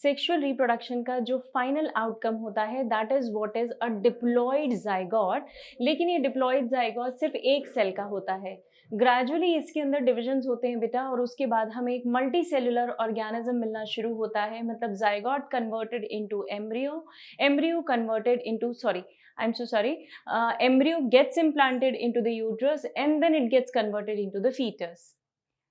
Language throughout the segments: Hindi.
सेक्सुअल रिप्रोडक्शन का जो फाइनल आउटकम होता है that is what is a diploid zygote. लेकिन ये डिप्लॉयड जाइगोट सिर्फ एक सेल का होता है। ग्रेजुअली इसके अंदर डिविजन्स होते हैं बेटा, और उसके बाद हमें एक मल्टी सेलुलर ऑर्गेनिज्म मिलना शुरू होता है। मतलब zygote converted into embryo, embryo converted into sorry I am so sorry embryo gets implanted into the uterus and then it gets converted into the fetus,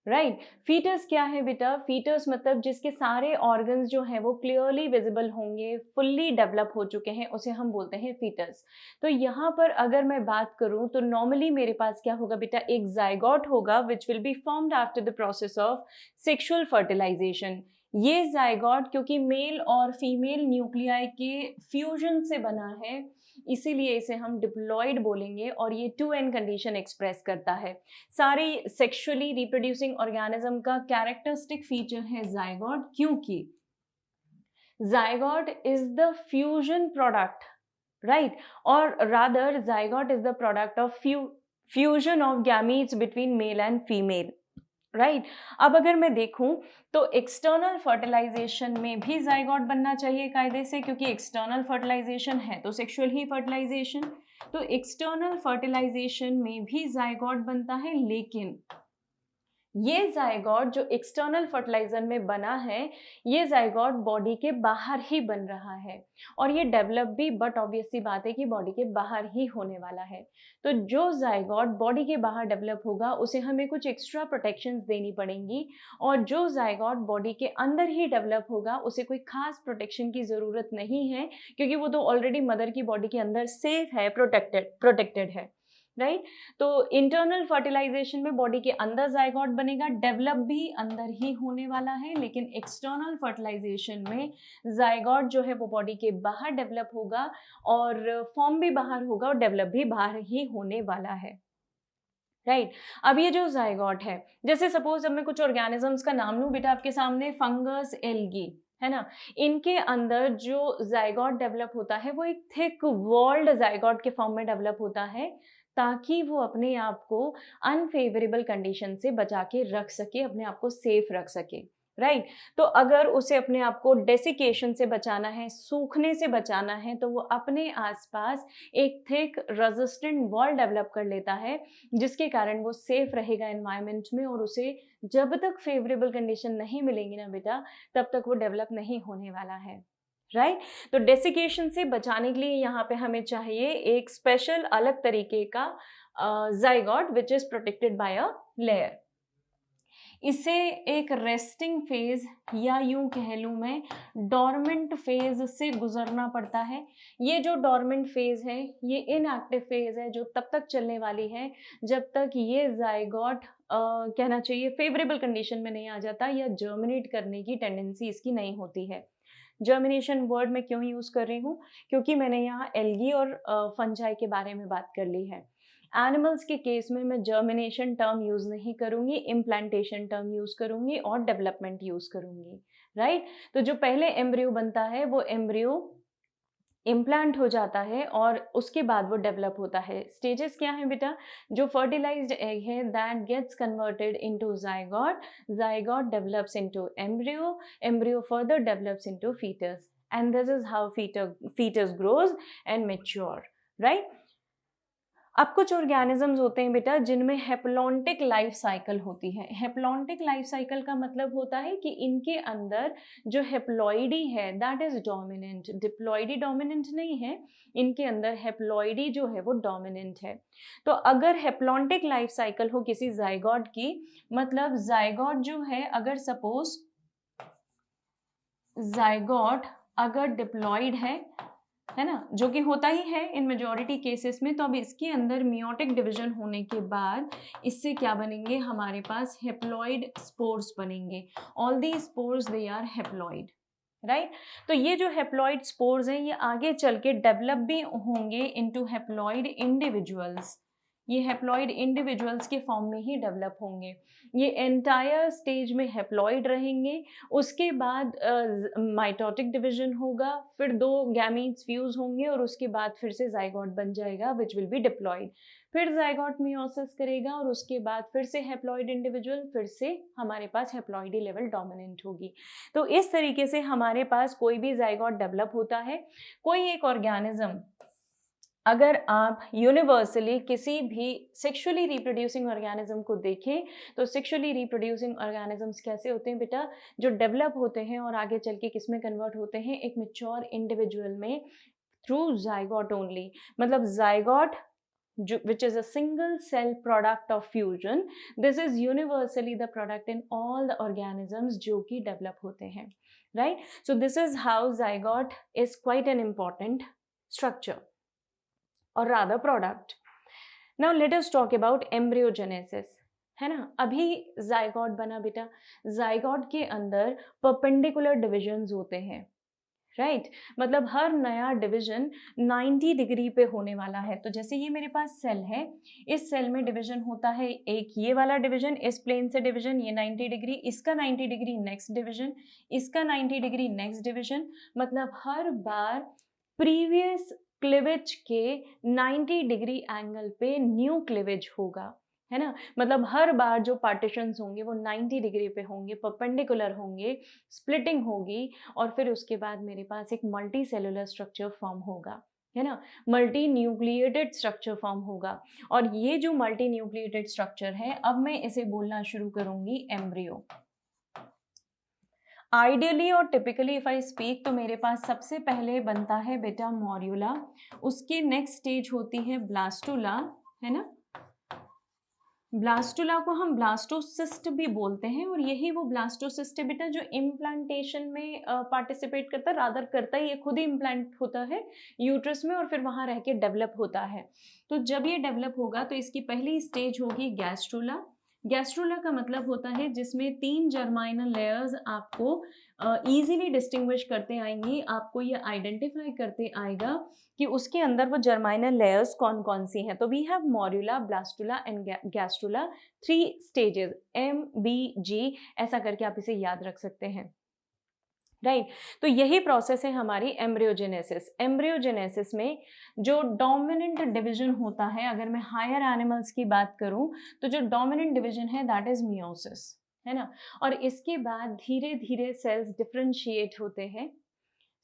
right. Fetus क्या है बेटा? फीटस मतलब जिसके सारे ऑर्गन्स जो हैं वो क्लियरली विजिबल होंगे, फुल्ली डेवलप हो चुके हैं, उसे हम बोलते हैं फीटस। तो यहाँ पर अगर मैं बात करूँ तो नॉर्मली मेरे पास क्या होगा बेटा? एक जाइगोट होगा which will be formed after the process of sexual fertilisation. ये जाइगोट क्योंकि मेल और फीमेल न्यूक्लियाई के फ्यूजन से बना है, इसीलिए इसे हम डिप्लॉयड बोलेंगे, और ये 2n कंडीशन एक्सप्रेस करता है। सारे सेक्सुअली रिप्रोड्यूसिंग ऑर्गेनिज्म का कैरेक्टरिस्टिक फीचर है जाइगोट, क्योंकि zygote is the fusion product, right, और rather zygote is the product of fusion of gametes between male and female, right. अब अगर मैं देखूं तो एक्सटर्नल फर्टिलाइजेशन में भी जाइगोट बनना चाहिए कायदे से, क्योंकि एक्सटर्नल फर्टिलाइजेशन है तो सेक्सुअल ही फर्टिलाइजेशन, तो एक्सटर्नल फर्टिलाइजेशन में भी जाइगोट बनता है। लेकिन ये जाइगोट जो एक्सटर्नल फर्टिलाइजर में बना है, ये जाइगोट बॉडी के बाहर ही बन रहा है, और ये डेवलप भी बट ऑब्वियस सी बात है कि बॉडी के बाहर ही होने वाला है। तो जो जाइगोट बॉडी के बाहर डेवलप होगा उसे हमें कुछ एक्स्ट्रा प्रोटेक्शंस देनी पड़ेंगी, और जो जाइगोट बॉडी के अंदर ही डेवलप होगा उसे कोई खास प्रोटेक्शन की ज़रूरत नहीं है, क्योंकि वो तो ऑलरेडी मदर की बॉडी के अंदर सेफ है, प्रोटेक्टेड है, राइट। तो इंटरनल फर्टिलाइजेशन में बॉडी के अंदर जाइगोट बनेगा, डेवलप भी अंदर ही होने वाला है, लेकिन एक्सटर्नल फर्टिलाइजेशन में जाइगोट जो है वो बॉडी के बाहर डेवलप होगा, और फॉर्म भी बाहर होगा और डेवलप भी बाहर ही होने वाला है, राइट। अब ये जो जाइगोट है, जैसे सपोज अब मैं कुछ ऑर्गेनिजम्स का नाम लूं बेटा आपके सामने, फंगस, एल्गी, है ना, इनके अंदर जो जाइगोट डेवलप होता है वो एक थिक वॉल्ड जाइगोट के फॉर्म में डेवलप होता है, ताकि वो अपने आप को अनफेवरेबल कंडीशन से बचा के रख सके, अपने आप को सेफ रख सके, राइट। तो अगर उसे अपने आप को डेसिकेशन से बचाना है, सूखने से बचाना है, तो वो अपने आसपास एक थिक रेजिस्टेंट वॉल डेवलप कर लेता है, जिसके कारण वो सेफ रहेगा एनवायरनमेंट में, और उसे जब तक फेवरेबल कंडीशन नहीं मिलेंगी ना बेटा, तब तक वो डेवलप नहीं होने वाला है, राइट। तो डेसिकेशन से बचाने के लिए यहाँ पे हमें चाहिए एक स्पेशल अलग तरीके का zygote which is protected by a layer. इसे एक रेस्टिंग फेज या यूं कह लूं मैं डॉर्मेंट फेज से गुजरना पड़ता है। ये जो डॉर्मेंट फेज है ये इनएक्टिव फेज है, जो तब तक चलने वाली है जब तक ये जाइगोट कहना चाहिए फेवरेबल कंडीशन में नहीं आ जाता, या जर्मिनेट करने की टेंडेंसी इसकी नहीं होती है। जर्मिनेशन वर्ड मैं क्यों यूज कर रही हूँ? क्योंकि मैंने यहाँ एल्गी और फंजाई के बारे में बात कर ली है। एनिमल्स के केस में मैं जर्मिनेशन टर्म यूज नहीं करूंगी, इम्प्लांटेशन टर्म यूज करूंगी और डेवलपमेंट यूज करूंगी, राइट। तो जो पहले एम्ब्रियो बनता है वो एम्ब्रियो इम्प्लांट हो जाता है और उसके बाद वो डेवलप होता है। स्टेजेस क्या है बेटा? जो फर्टिलाइज्ड एग है that gets converted into zygote, zygote develops into embryo, embryo further develops into fetus, and this is how fetus grows and mature, right? अब कुछ ऑर्गेनिजम्स होते हैं बेटा जिनमें हेप्लॉन्टिक लाइफ साइकिल होती है। हेप्लॉन्टिक लाइफ साइकिल का मतलब होता है कि इनके अंदर जो हेप्लॉइडी है that is dominant, diploidy dominant नहीं है, इनके अंदर हेप्लॉइडी जो है वो डोमिनेंट है। तो अगर हेप्लॉन्टिक लाइफ साइकिल हो किसी जाइगोट की, मतलब जाइगोट जो है अगर सपोज जाइगोट अगर डिप्लॉइड है ना, जो कि होता ही है इन मेजॉरिटी केसेस में, तो अब इसके अंदर मियोटिक डिवीजन होने के बाद इससे क्या बनेंगे? हमारे पास हेप्लॉइड स्पोर्स बनेंगे। All the spores they are haploid, right. तो ये जो हेप्लॉइड स्पोर्स हैं ये आगे चल के डेवलप भी होंगे इनटू हेप्लॉइड इंडिविजुअल्स, ये हैप्लॉइड इंडिविजुअल्स के फॉर्म में ही डेवलप होंगे। ये एंटायर स्टेज में हैप्लॉइड रहेंगे, उसके बाद माइटोटिक डिवीजन होगा, फिर 2 गैमीट्स फ्यूज होंगे और उसके बाद फिर से जाइगोट बन जाएगा विच विल बी डिप्लॉइड। फिर जाइगोट मियोसिस करेगा और उसके बाद फिर से हैप्लॉइड इंडिविजुअल, फिर से हमारे पास हैप्लॉइडी लेवल डोमिनेंट होगी। तो इस तरीके से हमारे पास कोई भी जाइगोट डेवलप होता है। कोई एक ऑर्गेनिज्म, अगर आप यूनिवर्सली किसी भी सेक्सुअली रिप्रोड्यूसिंग ऑर्गेनिज्म को देखें तो सेक्सुअली रिप्रोड्यूसिंग ऑर्गेनिजम्स कैसे होते हैं बेटा, जो डेवलप होते हैं और आगे चल के किस में कन्वर्ट होते हैं, एक मैच्योर इंडिविजुअल में थ्रू जाइगोट ओनली। मतलब zygote which is a single cell product of fusion, this is universally the product in all the organisms जो कि develop होते हैं, right? So this is how zygote is quite an important structure or rather product. Now let us talk about embryogenesis, है ना। अभी जाइगोट बना बेटा, जाइगोट के अंदर परपेंडिकुलर डिविजन्स होते हैं, राइट मतलब हर नया डिवीजन 90 डिग्री पे होने वाला है। तो जैसे ये मेरे पास सेल है, इस सेल में डिवीजन होता है, एक ये वाला डिवीजन, इस प्लेन से डिवीजन, ये 90 डिग्री, इसका 90 डिग्री नेक्स्ट डिवीजन, इसका 90 डिग्री नेक्स्ट डिवीजन। मतलब हर बार प्रीवियस क्लिवेज के 90 डिग्री एंगल पे न्यू क्लिवेज होगा, है ना। मतलब हर बार जो पार्टीशंस होंगे वो 90 डिग्री पे होंगे, परपेंडिकुलर होंगे, स्प्लिटिंग होगी और फिर उसके बाद मेरे पास एक मल्टी सेलुलर स्ट्रक्चर फॉर्म होगा, है ना, मल्टी न्यूक्लिएटेड स्ट्रक्चर फॉर्म होगा। और ये जो मल्टी न्यूक्लिएटेड स्ट्रक्चर है, अब मैं इसे बोलना शुरू करूंगी एम्ब्रियो। आइडियली और टिपिकली इफ आई स्पीक तो मेरे पास सबसे पहले बनता है बेटा मॉर्यूला, उसकी नेक्स्ट स्टेज होती है ब्लास्टुला, है ना। ब्लास्टुला को हम ब्लास्टोसिस्ट भी बोलते हैं और यही वो ब्लास्टोसिस्ट है बेटा जो इम्प्लांटेशन में पार्टिसिपेट करता है, रादर करता है, ये खुद ही इम्प्लांट होता है यूट्रस में और फिर वहाँ रह के डेवलप होता है। तो जब ये डेवलप होगा तो इसकी पहली स्टेज होगी गैस्ट्रुला। गैस्ट्रुला का मतलब होता है जिसमें 3 जर्माइनल लेयर्स आपको इजीली डिस्टिंग्विश करते आएंगी, आपको ये आइडेंटिफाई करते आएगा कि उसके अंदर वो जर्माइनल लेयर्स कौन कौन सी हैं। तो we have morula, blastula and gastrula, 3 stages, MBG ऐसा करके आप इसे याद रख सकते हैं, राइट। तो यही प्रोसेस है हमारी एम्ब्रियोजेनेसिस। एम्ब्रियोजेनेसिस में जो डोमिनेंट डिवीजन होता है, अगर मैं हायर एनिमल्स की बात करूं तो जो डोमिनेंट डिवीजन है दैट इज मियोसिस, है ना। और इसके बाद धीरे धीरे सेल्स डिफरेंशिएट होते हैं।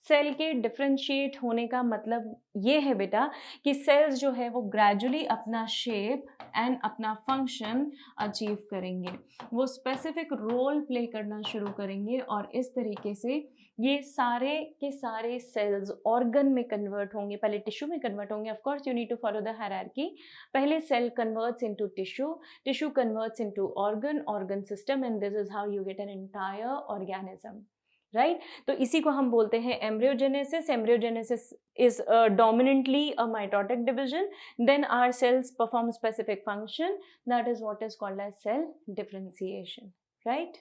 सेल के डिफरेंशिएट होने का मतलब ये है बेटा कि सेल्स जो है वो ग्रेजुअली अपना शेप एंड अपना फंक्शन अचीव करेंगे, वो स्पेसिफिक रोल प्ले करना शुरू करेंगे और इस तरीके से ये सारे के सारे सेल्स ऑर्गन में कन्वर्ट होंगे, पहले टिश्यू में कन्वर्ट होंगे। Of course you need to follow the hierarchy, पहले cell converts into tissue, tissue converts into organ, organ system and this is how you get an entire organism, right. तो इसी को हम बोलते हैं embryogenesis. Embryogenesis is dominantly a mitotic division, then our cells perform specific function, that is what is called as cell differentiation, right?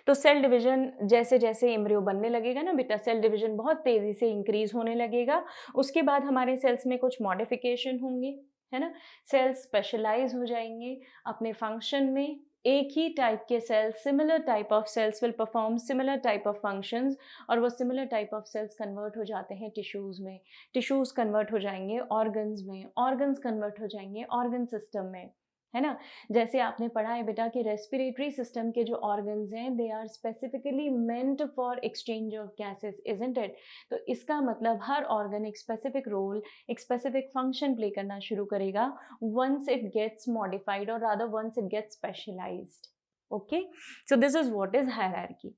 तो सेल डिवीजन जैसे जैसे एम्ब्रियो बनने लगेगा ना बेटा, सेल डिवीजन बहुत तेजी से इंक्रीज होने लगेगा। उसके बाद हमारे सेल्स में कुछ मॉडिफिकेशन होंगे, है ना, सेल्स स्पेशलाइज हो जाएंगे अपने फंक्शन में। एक ही टाइप के cells, similar type of cells will perform similar type of functions और वो similar type of cells convert हो जाते हैं टिश्यूज में, टिश्यूज कन्वर्ट हो जाएंगे ऑर्गन्स में, ऑर्गन्स कन्वर्ट हो जाएंगे ऑर्गन सिस्टम में, है ना। जैसे आपने पढ़ा है बेटा कि रेस्पिरेटरी सिस्टम के जो ऑर्गन्स हैं they are specifically meant for exchange of gases, isn't it. तो इसका मतलब हर ऑर्गन एक स्पेसिफिक रोल, एक स्पेसिफिक फंक्शन प्ले करना शुरू करेगा वंस इट गेट्स मॉडिफाइड और rather once it gets specialised. Okay, so this is what is hierarchy.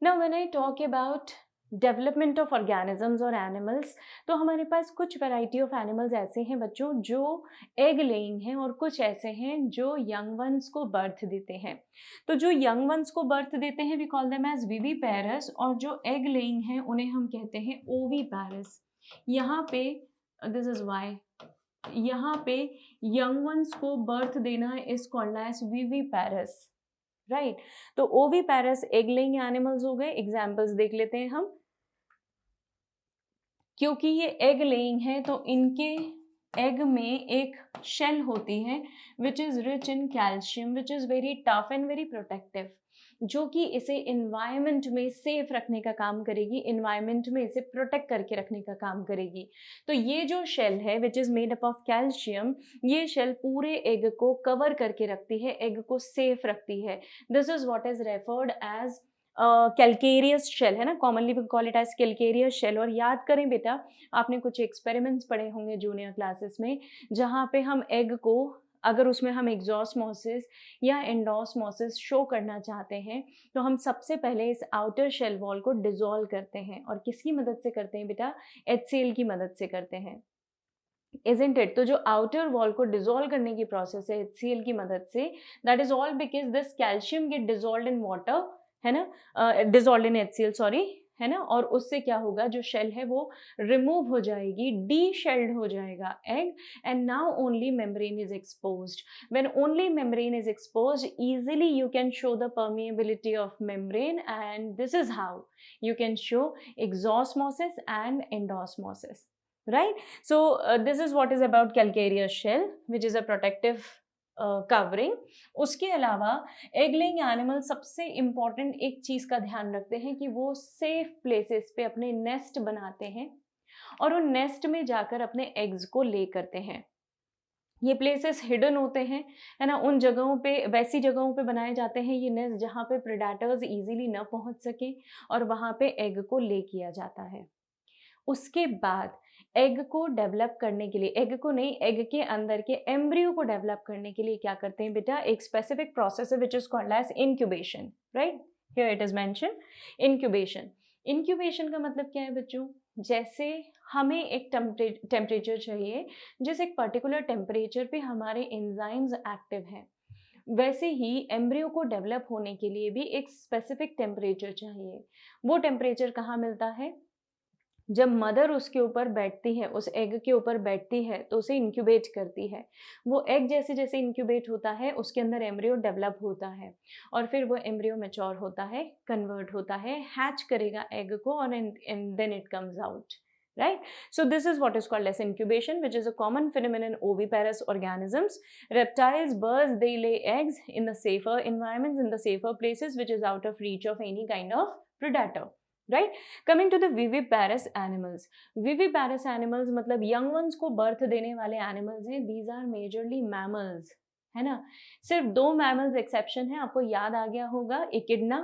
Now when I talk about development of organisms और एनिमल्स, तो हमारे पास कुछ वैरायटी ऑफ एनिमल्स ऐसे हैं बच्चों जो एग लेइंग हैं और कुछ ऐसे हैं जो यंग वंस को बर्थ देते हैं। तो जो यंग वंस को बर्थ देते हैं we call them as viviparous, और जो एग लेइंग हैं उन्हें हम कहते हैं ओविपेरस। यहाँ पे दिस इज वाई, यहाँ पे यंग वंस को बर्थ देना is called as viviparous, right. तो ओविपेरस एग लेइंग एनिमल्स हो गए, एग्जाम्पल्स देख लेते हैं हम। क्योंकि ये एग लेइंग है तो इनके एग में एक शेल होती है which is rich in calcium, which is very tough and very protective, जो कि इसे इन्वायरमेंट में सेफ रखने का काम करेगी, इन्वायरमेंट में इसे प्रोटेक्ट करके रखने का काम करेगी। तो ये जो शेल है which is made up of calcium, ये शेल पूरे एग को कवर करके रखती है, एग को सेफ रखती है। This is what is referred as calcareous shell, है ना, commonly we call it as calcareous shell. और याद करें बेटा, आपने कुछ एक्सपेरिमेंट्स पढ़े होंगे जूनियर क्लासेस में, जहाँ पे हम एग को, अगर उसमें हम एग्जॉस्मोसिस या एंडोस्मोसिस शो करना चाहते हैं तो हम सबसे पहले इस आउटर शेल वॉल को डिसॉल्व करते हैं। और किसकी मदद से करते हैं बेटा? HCl की मदद से करते हैं, इजंट इट? तो जो आउटर वॉल को डिसॉल्व करने की प्रोसेस है HCl की मदद से, that is all because this calcium get dissolved in water, है ना, डिसॉल्व्ड इन HCl, सॉरी, है ना। और उससे क्या होगा, जो शेल है वो रिमूव हो जाएगी, डी शेल्ड हो जाएगा egg, and now only membrane is exposed. When only membrane is exposed, easily you can show the permeability of membrane, and this is how you can show exosmosis and endosmosis, right? So this is what is about calcareous shell, which is a protective covering. उसके अलावा एग लेइंग एनिमल सबसे इम्पॉर्टेंट एक चीज का ध्यान रखते हैं कि वो सेफ प्लेसेस पे अपने नेस्ट बनाते हैं और उन नेस्ट में जाकर अपने एग्स को ले करते हैं। ये प्लेसेस हिडन होते हैं, है ना, उन जगहों पे, वैसी जगहों पे बनाए जाते हैं ये नेस्ट जहाँ पे प्रेडेटर्स इजीली न पहुँच सके, और वहाँ पे एग को ले किया जाता है। उसके बाद एग को डेवलप करने के लिए, एग को नहीं, एग के अंदर के एम्ब्रियो को डेवलप करने के लिए क्या करते हैं बेटा? एक स्पेसिफिक प्रोसेस है which is called as incubation, right? Here it is mention incubation. Incubation का मतलब क्या है बच्चों? जैसे हमें एक टेम्परेचर चाहिए, जिस एक पर्टिकुलर टेम्परेचर पे हमारे एंजाइम्स एक्टिव हैं, वैसे ही एम्ब्रियो को डेवलप होने के लिए भी एक स्पेसिफिक टेम्परेचर चाहिए। वो टेम्परेचर कहाँ मिलता है? जब मदर उसके ऊपर बैठती है, उस एग के ऊपर बैठती है तो उसे इंक्यूबेट करती है। वो एग जैसे जैसे इंक्यूबेट होता है उसके अंदर एम्ब्रियो डेवलप होता है, और फिर वो एम्ब्रियो मैच्योर होता है, कन्वर्ट होता है, हैच करेगा एग को, और and then it comes out, right? So this is what is called as incubation, which is a common phenomenon in oviparous organisms. Reptiles, birds, they lay eggs in the safer environments, in the safer places, which is out of reach of any kind of predator, right? Coming to the viviparous animals. Viviparous animals मतलब young ones को birth देने वाले animals हैं. These are majorly mammals, है ना। सिर्फ 2 mammals exception है, आपको याद आ गया होगा, एकिडना,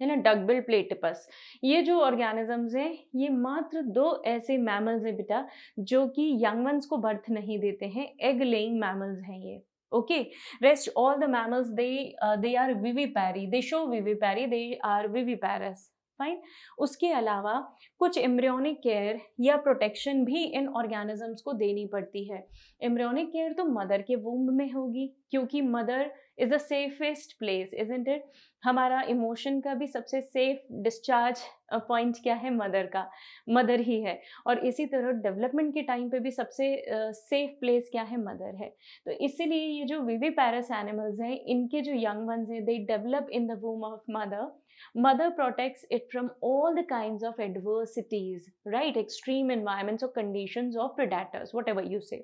है ना, डकबिल प्लेटिपस। ये जो ऑर्गेनिजम्स हैं ये मात्र 2 ऐसे मैमल्स हैं बेटा जो कि यंग वंस को बर्थ नहीं देते हैं, एग लेइंग मैमल्स हैं ये, okay. Rest all the mammals they are vivipary, they show vivipary, they are viviparous, fine. उसके अलावा कुछ एम्ब्रियोनिक केयर या प्रोटेक्शन भी इन ऑर्गेनिजम्स को देनी पड़ती है। एम्ब्रियोनिक केयर तो मदर के वूम्ब में होगी, क्योंकि mother is the safest place, isn't it? हमारा इमोशन का भी सबसे सेफ डिस्चार्ज पॉइंट क्या है? मदर का, मदर ही है। और इसी तरह डेवलपमेंट के टाइम पे भी सबसे सेफ प्लेस क्या है? मदर है। तो इसीलिए ये जो विविपैरस एनिमल्स हैं, इनके जो यंग वंस हैं, they develop in the वूम of mother. Mother protects it from all the kinds of adversities, right? Extreme environments or conditions of predators, whatever you say.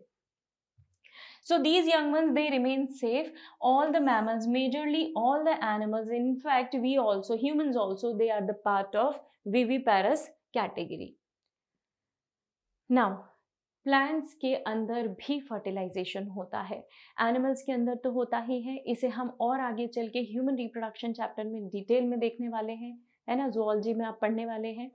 So these young ones, they remain safe. All the mammals, majorly all the animals, in fact we also, humans also, they are the part of viviparous category. Now plants के अंदर भी फर्टिलाइजेशन होता है, एनिमल्स के अंदर तो होता ही है, इसे हम और आगे चल के ह्यूमन रिप्रोडक्शन चैप्टर में डिटेल में देखने वाले हैं, है ना, जूलॉजी में आप पढ़ने वाले हैं।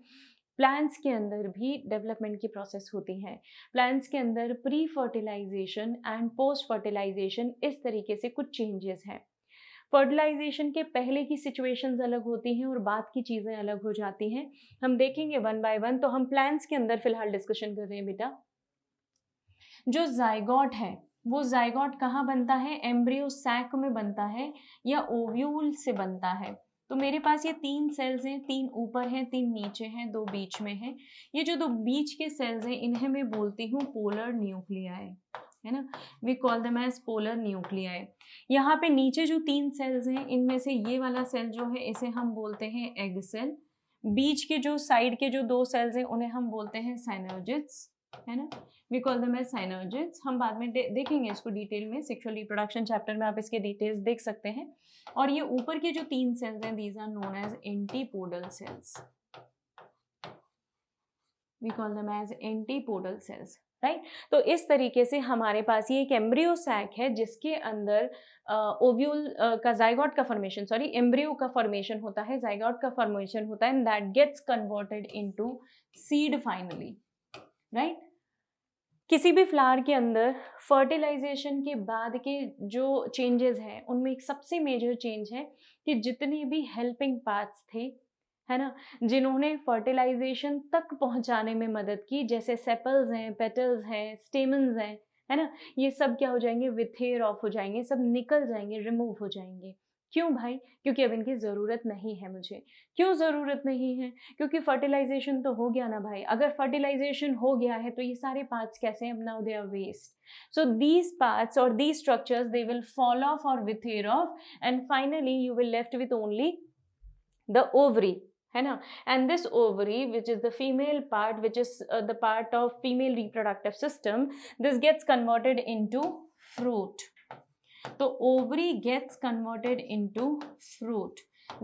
प्लांट्स के अंदर भी डेवलपमेंट की प्रोसेस होती है। प्लांट्स के अंदर pre fertilisation and post fertilisation, इस तरीके से कुछ चेंजेस हैं। फर्टिलाइजेशन के पहले की सिचुएशंस अलग होती हैं और बाद की चीज़ें अलग हो जाती हैं, हम देखेंगे वन बाय वन। तो हम प्लांट्स के अंदर फिलहाल डिस्कशन कर रहे हैं बेटा। जो जाइगोट है वो जाइगोट कहाँ बनता है? एम्ब्रियो सैक में बनता है या ओव्यूल से बनता है। तो मेरे पास ये 3 सेल्स हैं, 3 ऊपर हैं, 3 नीचे हैं, 2 बीच में हैं। ये जो 2 बीच के सेल्स हैं इन्हें मैं बोलती हूँ पोलर न्यूक्लियाई, है ना, we call them as polar nuclei. यहाँ पे नीचे जो 3 सेल्स हैं इनमें से ये वाला सेल जो है इसे हम बोलते हैं एग सेल, बीच के जो साइड के जो 2 सेल्स हैं उन्हें हम बोलते हैं साइनर्जिड्स, है ना, we call them as synergids. हम बाद में देखेंगे इसको डिटेल में, सेक्सुअल रिप्रोडक्शन चैप्टर में आप इसके डिटेल्स देख सकते हैं। और ये ऊपर के जो 3 सेल्स हैं these are known as antipodal cells, we call them as antipodal cells, right. तो इस तरीके से हमारे पास ये एक एम्ब्रियो सैक है जिसके अंदर ओव्यूल का जाइगोट का फॉर्मेशन, सॉरी एम्ब्रियो का फॉर्मेशन होता है, जाइगोट का फॉर्मेशन होता है, and that gets converted into seed finally, right. किसी भी फ्लावर के अंदर फर्टिलाइजेशन के बाद के जो चेंजेस हैं उनमें एक सबसे मेजर चेंज है कि जितने भी हेल्पिंग पार्ट्स थे, है ना, जिन्होंने फर्टिलाइजेशन तक पहुंचाने में मदद की, जैसे सेपल्स हैं, पेटल्स हैं, स्टेमन्स हैं, है ना, ये सब क्या हो जाएंगे, विथेर ऑफ हो जाएंगे, सब निकल जाएंगे, रिमूव हो जाएंगे। क्यों भाई? क्योंकि अब इनकी ज़रूरत नहीं है मुझे। क्यों ज़रूरत नहीं है? क्योंकि फर्टिलाइजेशन तो हो गया ना भाई। अगर फर्टिलाइजेशन हो गया है तो ये सारे पार्ट्स कैसे हैं? Now they are waste. So these parts or these structures, they will fall off or wither off, and finally you will left with only the ovary, है ना, and this ovary, which is the female part, which is the part of female reproductive system, this gets converted into fruit. तो ovary gets converted into fruit,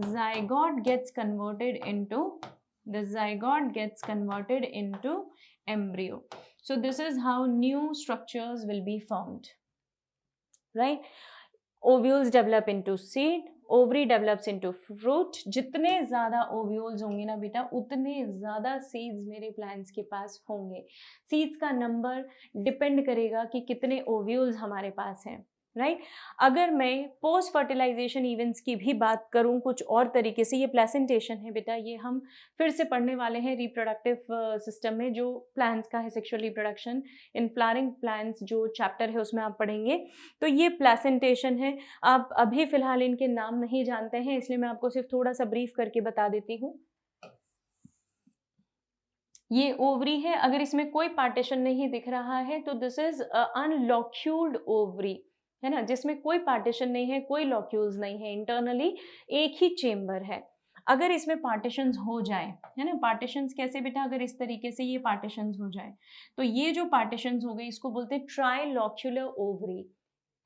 zygote gets converted into, the zygote gets converted into embryo. So this is how new structures will be formed, right? Ovules develop into seed, ovary develops into fruit. जितने ज़्यादा ओव्यूल्स होंगे ना बेटा, उतने ज़्यादा सीड्स मेरे प्लांट्स के पास होंगे। सीड्स का नंबर डिपेंड करेगा कि कितने ओव्यूल्स हमारे पास हैं, राइट। अगर मैं पोस्ट फर्टिलाइजेशन इवेंट्स की भी बात करूं कुछ और तरीके से, ये प्लेसेंटेशन है बेटा, ये हम फिर से पढ़ने वाले हैं रिप्रोडक्टिव सिस्टम में, जो प्लांट्स का है, sexual reproduction in flowering plants जो चैप्टर है उसमें आप पढ़ेंगे। तो ये प्लेसेंटेशन है। आप अभी फिलहाल इनके नाम नहीं जानते हैं, इसलिए मैं आपको सिर्फ थोड़ा सा ब्रीफ करके बता देती हूँ। ये ओवरी है, अगर इसमें कोई पार्टीशन नहीं दिख रहा है तो दिस इज अनलॉक्यूल्ड ओवरी, है ना, जिसमें कोई पार्टीशन नहीं है, कोई लॉक्यूल्स नहीं है, इंटरनली एक ही चेम्बर है। अगर इसमें पार्टीशंस हो जाए, है ना, पार्टीशंस कैसे बेटा, अगर इस तरीके से ये पार्टीशंस हो जाए तो ये जो पार्टीशंस हो गए इसको बोलते हैं ट्राइलॉक्यूलर ओवरी,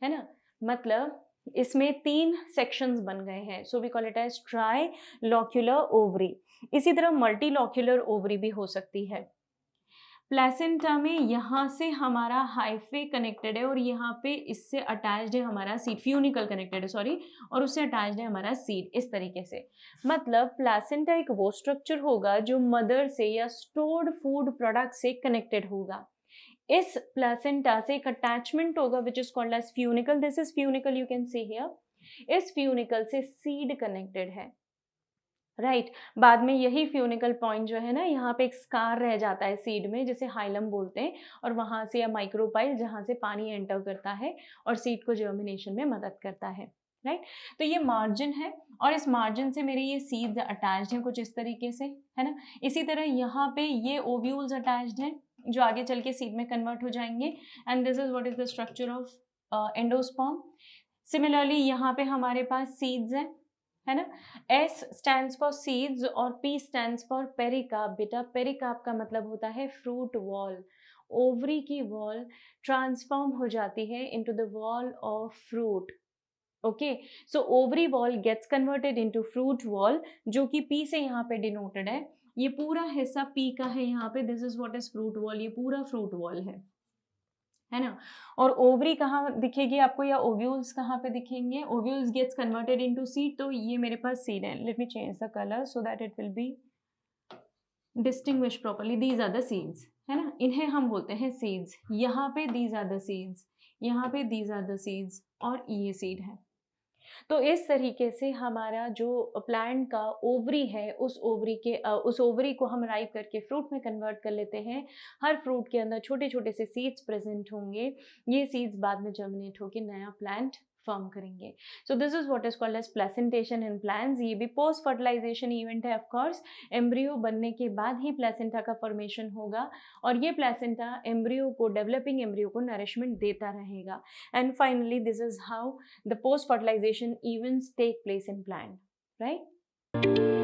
है ना, मतलब इसमें 3 सेक्शंस बन गए हैं, so we call it as trilocular ovary. इसी तरह मल्टीलॉक्यूलर ओवरी भी हो सकती है। प्लेसेंटा में यहाँ से हमारा हाइफे कनेक्टेड है और यहाँ पे इससे अटैच्ड है हमारा सीड, फ्यूनिकल कनेक्टेड है सॉरी, और उससे अटैच्ड है हमारा सीड, इस तरीके से। मतलब प्लेसेंटा एक वो स्ट्रक्चर होगा जो मदर से या स्टोर्ड फूड प्रोडक्ट से कनेक्टेड होगा। इस प्लेसेंटा से एक अटैचमेंट होगा which is called as funicle, this is funicle, you can see here. इस फ्यूनिकल से सीड कनेक्टेड है, राइट। बाद में यही फ्यूनिकल पॉइंट जो है ना, यहाँ पे एक स्कार रह जाता है सीड में, जिसे हाइलम बोलते हैं, और वहाँ से या माइक्रोपाइल, जहाँ से पानी एंटर करता है और सीड को जर्मिनेशन में मदद करता है, राइट। तो ये मार्जिन है और इस मार्जिन से मेरे ये सीड्स अटैच्ड हैं कुछ इस तरीके से, है ना। इसी तरह यहाँ पे ये ओव्यूल्स अटैच्ड हैं जो आगे चल के सीड में कन्वर्ट हो जाएंगे, and this is what is the structure of endosperm. Similarly यहाँ पे हमारे पास सीड्स हैं, है ना। S स्टैंड्स फॉर सीड्स और P स्टैंड्स फॉर पेरिकार्प। बेटा पेरिकार्प का मतलब होता है फ्रूट वॉल। ओवरी की वॉल ट्रांसफॉर्म हो जाती है into the wall of fruit, okay. So ovary wall gets converted into fruit wall, जो कि P से यहाँ पे डिनोटेड है। ये पूरा हिस्सा P का है यहाँ पे, this is what is fruit wall, ये पूरा फ्रूट वॉल है ना। और ओवरी कहाँ दिखेगी आपको, या ओव्यूल्स कहाँ पे दिखेंगे? Ovules gets converted into seed, तो ये मेरे पास सीड है। Let me change the colour so that it will be distinguish properly. These are the seeds, है ना, इन्हें हम बोलते हैं सीड्स। यहाँ पे दीज आर द सीड्स, यहाँ पे दीज आर द सीड्स, और ये सीड है। तो इस तरीके से हमारा जो प्लांट का ओवरी है, उस ओवरी को हम राइप करके फ्रूट में कन्वर्ट कर लेते हैं। हर फ्रूट के अंदर छोटे छोटे से सीड्स प्रेजेंट होंगे, ये सीड्स बाद में जर्मिनेट होकर नया प्लांट फॉर्म करेंगे। So this is what is called as placentation in plants. ये भी पोस्ट फर्टिलाइजेशन इवेंट है, ऑफ कोर्स। एम्ब्रियो बनने के बाद ही प्लेसेंटा का फॉर्मेशन होगा और ये प्लेसेंटा एम्ब्रियो को, डेवलपिंग एम्ब्रियो को नरिशमेंट देता रहेगा। And finally this is how the post fertilization events take place in plant, right?